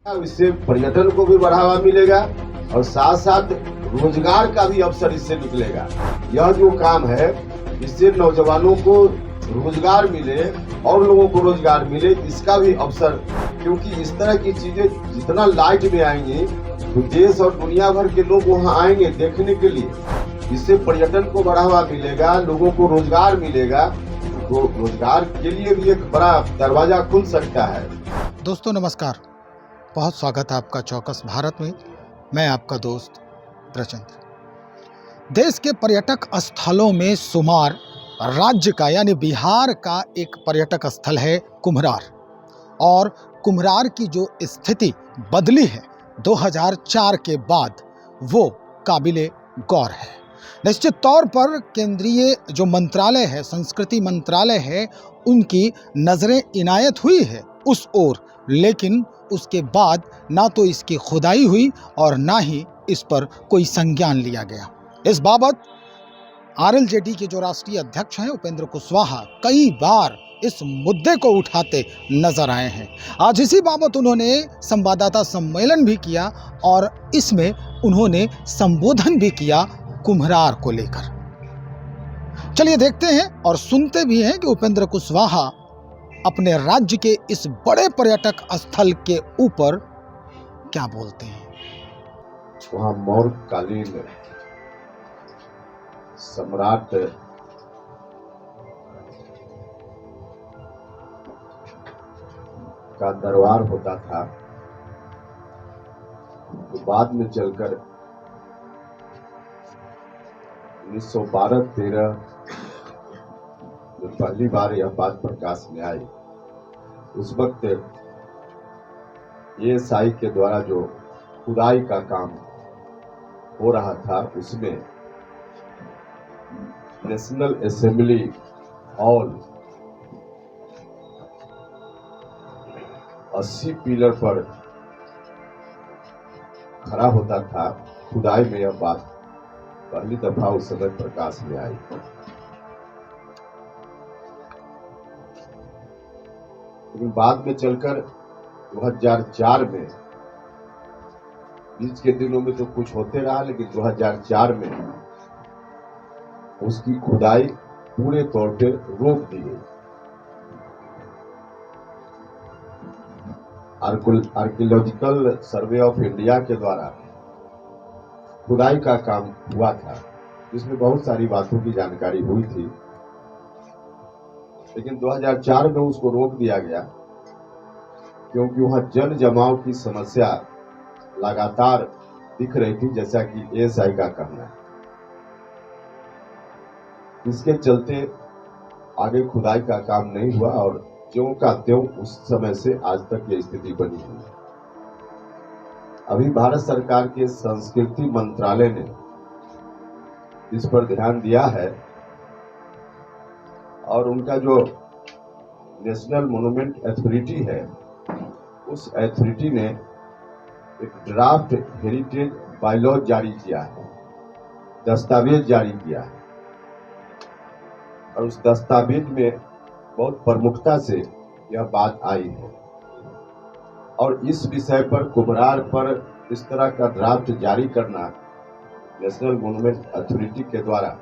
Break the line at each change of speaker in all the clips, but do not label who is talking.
इससे पर्यटन को भी बढ़ावा मिलेगा और साथ साथ रोजगार का भी अवसर इससे निकलेगा। यह जो काम है इससे नौजवानों को रोजगार मिले और लोगों को रोजगार मिले, इसका भी अवसर, क्योंकि इस तरह की चीजें जितना लाइट में आएंगी तो देश और दुनिया भर के लोग वहां आएंगे देखने के लिए। इससे पर्यटन को बढ़ावा मिलेगा, लोगों को रोजगार मिलेगा, तो रोजगार के लिए भी एक बड़ा दरवाजा खुल सकता है।
दोस्तों नमस्कार, बहुत स्वागत है आपका चौकस भारत में। मैं आपका दोस्त प्रचंड। देश के पर्यटक स्थलों में शुमार राज्य का यानी बिहार का एक पर्यटक स्थल है कुम्हरार। और कुम्हरार की जो स्थिति बदली है 2004 के बाद, वो काबिले गौर है। निश्चित तौर पर केंद्रीय जो मंत्रालय है, संस्कृति मंत्रालय है, उनकी नज़रें इनायत हुई है उस ओर, लेकिन उसके बाद ना तो इसकी खुदाई हुई और ना ही इस पर कोई संज्ञान लिया गया। इस बाबत आरएलजेडी के जो राष्ट्रीय अध्यक्ष हैं उपेंद्र कुशवाहा कई बार इस मुद्दे को उठाते नजर आए हैं। आज इसी बाबत उन्होंने संवाददाता सम्मेलन भी किया और इसमें उन्होंने संबोधन भी किया कुम्हरार को लेकर। चलिए देखते हैं और सुनते भी हैं कि उपेंद्र कुशवाहा अपने राज्य के इस बड़े पर्यटक स्थल के ऊपर क्या बोलते हैं।
वहाँ मौर्य कालीन सम्राट का दरबार होता था, तो बाद में चलकर 1912-13 जब पहली बार यह बात प्रकाश में आई, उस वक्त एएसआई के द्वारा जो खुदाई का काम हो रहा था, उसमें नेशनल असेंबली हॉल 80 पिलर पर खड़ा होता था। खुदाई में यह बात पहली दफा उस समय प्रकाश में आई। लेकिन बाद में चलकर 2004 में, बीच के दिनों में तो कुछ होते रहा, लेकिन 2004 में उसकी खुदाई पूरे तौर पे रोक दी गई। आर्कियोलॉजिकल सर्वे ऑफ इंडिया के द्वारा खुदाई का काम हुआ था, जिसमें बहुत सारी बातों की जानकारी हुई थी, लेकिन 2004 में उसको रोक दिया गया, क्योंकि वहां जन जमाव की समस्या लगातार दिख रही थी, जैसा कि एएसआई का कहना है। इसके चलते आगे खुदाई का काम नहीं हुआ और ज्यों का त्यों उस समय से आज तक ये स्थिति बनी हुई है। अभी भारत सरकार के संस्कृति मंत्रालय ने इस पर ध्यान दिया है और उनका जो नेशनल मॉन्यूमेंट अथॉरिटी है, उस अथॉरिटी ने एक ड्राफ्ट हेरिटेज बायलॉ जारी किया है, दस्तावेज जारी किया है, और उस दस्तावेज में बहुत प्रमुखता से यह बात आई है। और इस विषय पर कुम्हरार पर इस तरह का ड्राफ्ट जारी करना नेशनल मॉन्यूमेंट अथॉरिटी के द्वारा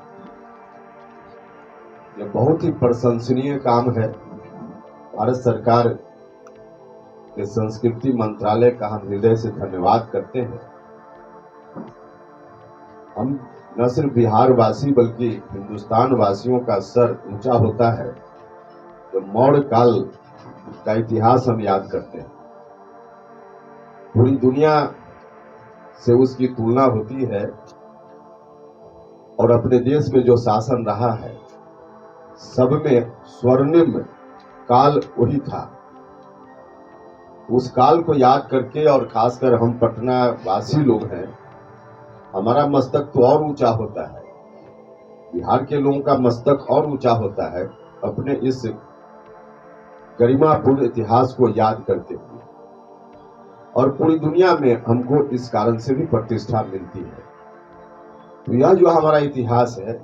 यह बहुत ही प्रशंसनीय काम है। भारत सरकार के संस्कृति मंत्रालय का हम हृदय से धन्यवाद करते हैं। हम न सिर्फ बिहार वासी बल्कि हिंदुस्तान वासियों का सर ऊंचा होता है जब मौर्य काल का इतिहास हम याद करते हैं। पूरी दुनिया से उसकी तुलना होती है और अपने देश में जो शासन रहा है, सब में स्वर्णिम काल वही था। उस काल को याद करके, और खासकर हम पटना वासी लोग हैं, हमारा मस्तक तो और ऊंचा होता है, बिहार के लोगों का मस्तक और ऊंचा होता है अपने इस गरिमापूर्ण इतिहास को याद करते हुए। और पूरी दुनिया में हमको इस कारण से भी प्रतिष्ठा मिलती है। तो यह जो हमारा इतिहास है,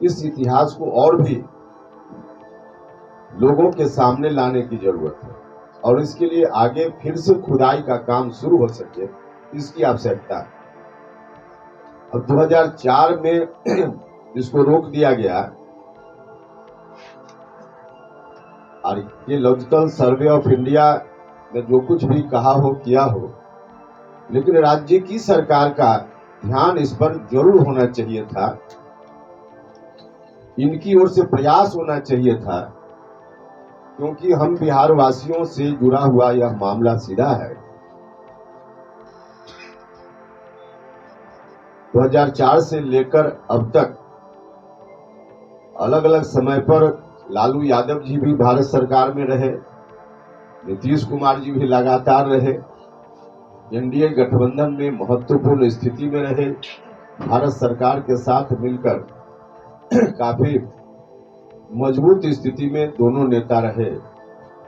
इस इतिहास को और भी लोगों के सामने लाने की जरूरत है। और इसके लिए आगे फिर से खुदाई का काम शुरू हो सके, इसकी आवश्यकता है। अब 2004 में इसको रोक दिया गया और आर्कियोलॉजिकल सर्वे ऑफ इंडिया ने जो कुछ भी कहा हो किया हो, लेकिन राज्य की सरकार का ध्यान इस पर जरूर होना चाहिए था, इनकी ओर से प्रयास होना चाहिए था, क्योंकि हम बिहार वासियों से जुड़ा हुआ यह मामला सीधा है। 2004 से लेकर अब तक अलग अलग समय पर लालू यादव जी भी भारत सरकार में रहे, नीतीश कुमार जी भी लगातार रहे, एनडीए गठबंधन में महत्वपूर्ण स्थिति में रहे, भारत सरकार के साथ मिलकर काफी मजबूत स्थिति में दोनों नेता रहे,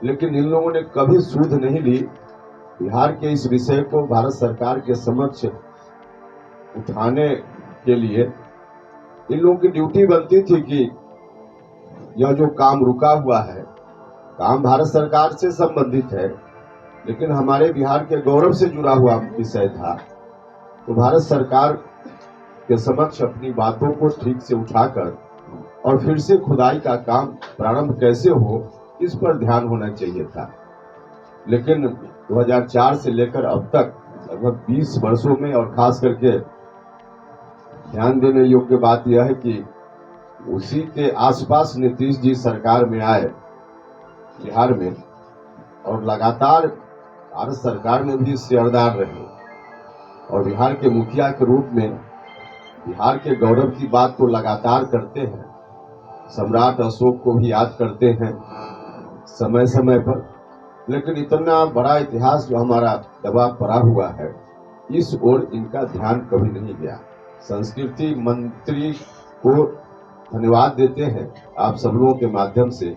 लेकिन इन लोगों ने कभी सूध नहीं ली बिहार के इस विषय को भारत सरकार के समक्ष उठाने के लिए। इन लोगों की ड्यूटी बनती थी कि यह जो काम रुका हुआ है, काम भारत सरकार से संबंधित है, लेकिन हमारे बिहार के गौरव से जुड़ा हुआ विषय था, तो भारत सरकार के समक्ष अपनी बातों को ठीक से उठाकर और फिर से खुदाई का काम प्रारंभ कैसे हो, इस पर ध्यान होना चाहिए था। लेकिन 2004 से लेकर अब तक लगभग 20 वर्षों में, और खास करके ध्यान देने योग्य बात यह है कि उसी के आसपास नीतीश जी सरकार में आए बिहार में, और लगातार भारत सरकार में भी सेवादार रहे, और बिहार के मुखिया के रूप में बिहार के गौरव की बात को लगातार करते हैं, सम्राट अशोक को भी याद करते हैं समय समय पर। लेकिन इतना बड़ा इतिहास जो हमारा दबा पड़ा हुआ है, इस ओर इनका ध्यान कभी नहीं गया। संस्कृति मंत्री को धन्यवाद देते हैं आप सब लोगों के माध्यम से,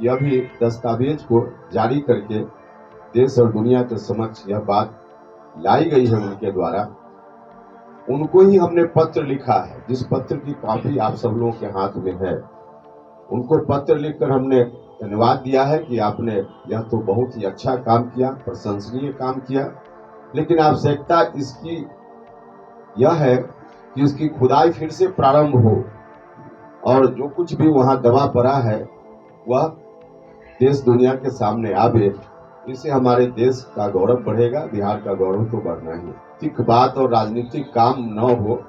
यह भी दस्तावेज को जारी करके देश और दुनिया के समक्ष यह बात लाई गई है उनके द्वारा। उनको ही हमने पत्र लिखा है, जिस पत्र की कॉपी आप सब लोगों के हाथ में है, उनको पत्र लिखकर हमने धन्यवाद दिया है कि आपने यह तो बहुत ही अच्छा काम किया, प्रशंसनीय काम किया, लेकिन आवश्यकता इसकी यह है कि इसकी खुदाई फिर से प्रारंभ हो, और जो कुछ भी वहां दबा पड़ा है वह देश दुनिया के सामने आवे। इससे हमारे देश का गौरव बढ़ेगा, बिहार का गौरव तो बढ़ना ही। तिख बात और राजनीतिक काम न हो,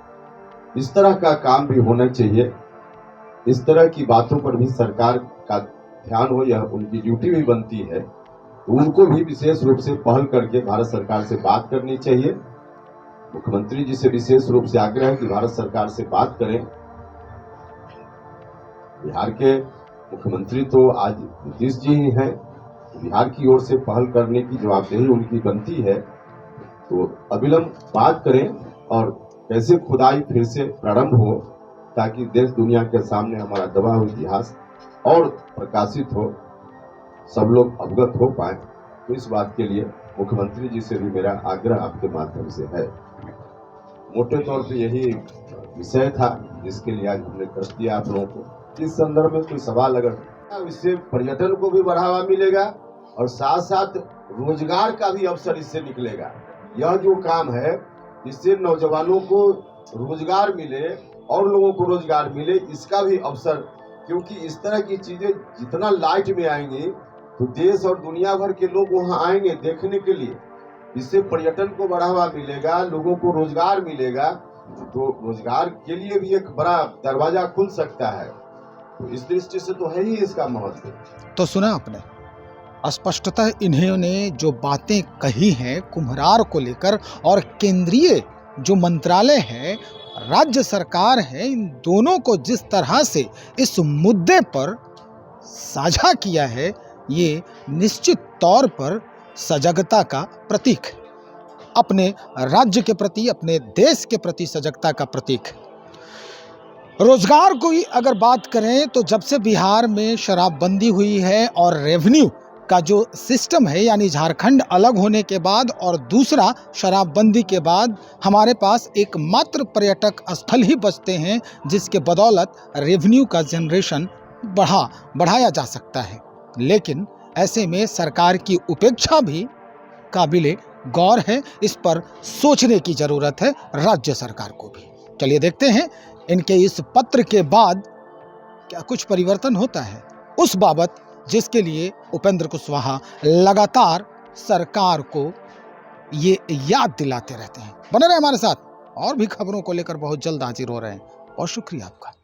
इस तरह का काम भी होना चाहिए। इस तरह की बातों पर भी सरकार का ध्यान हो, यह उनकी ड्यूटी भी बनती है, तो उनको भी विशेष रूप से पहल करके भारत सरकार से बात करनी चाहिए। मुख्यमंत्री जी से विशेष रूप से आग्रह है कि भारत सरकार से बात करें। बिहार के मुख्यमंत्री तो आज नीतीश जी ही हैं, बिहार की ओर से पहल करने की जवाबदेही उनकी बनती है, तो अविलंब बात करें और कैसे खुदाई फिर से प्रारंभ हो, ताकि देश दुनिया के सामने हमारा दबा हुआ इतिहास और प्रकाशित हो, सब लोग अवगत हो पाए। तो इस बात के लिए मुख्यमंत्री जी से भी मेरा आग्रह आपके माध्यम से है। मोटे तौर पे यही विषय था जिसके लिए आज हमने कष्ट दिया आप लोगों को। इस संदर्भ में कोई सवाल अगर, इससे पर्यटन को भी बढ़ावा मिलेगा और साथ साथ रोजगार का भी अवसर इससे निकलेगा। यह जो काम है, इससे नौजवानों को रोजगार मिले और लोगों को रोजगार मिले, इसका भी अवसर, क्योंकि इस तरह की चीजें जितना लाइट में आएंगी तो देश और दुनिया भर के लोग वहां आएंगे देखने के लिए। इससे पर्यटन को बढ़ावा मिलेगा, लोगों को रोजगार मिलेगा, तो रोजगार के लिए भी एक बड़ा दरवाजा खुल सकता है। तो इस दृष्टि से तो है ही इसका महत्व।
तो सुना आपने, स्पष्टतः इन्होंने जो बातें कही हैं कुम्हरार को लेकर, और केंद्रीय जो मंत्रालय है, राज्य सरकार है, इन दोनों को जिस तरह से इस मुद्दे पर साझा किया है, ये निश्चित तौर पर सजगता का प्रतीक है, अपने राज्य के प्रति, अपने देश के प्रति सजगता का प्रतीक है। रोजगार की अगर बात करें तो जब से बिहार में शराबबंदी हुई है और रेवेन्यू का जो सिस्टम है, यानी झारखंड अलग होने के बाद और दूसरा शराबबंदी के बाद, हमारे पास एकमात्र पर्यटक स्थल ही बचते हैं जिसके बदौलत रेवेन्यू का जनरेशन बढ़ाया जा सकता है। लेकिन ऐसे में सरकार की उपेक्षा भी काबिले गौर है। इस पर सोचने की जरूरत है राज्य सरकार को भी। चलिए देखते हैं इनके इस पत्र के बाद क्या कुछ परिवर्तन होता है उस बाबत जिसके लिए उपेंद्र कुशवाहा लगातार सरकार को ये याद दिलाते रहते हैं। बने रहे हमारे साथ, और भी खबरों को लेकर बहुत जल्द हाजिर हो रहे हैं। बहुत शुक्रिया आपका।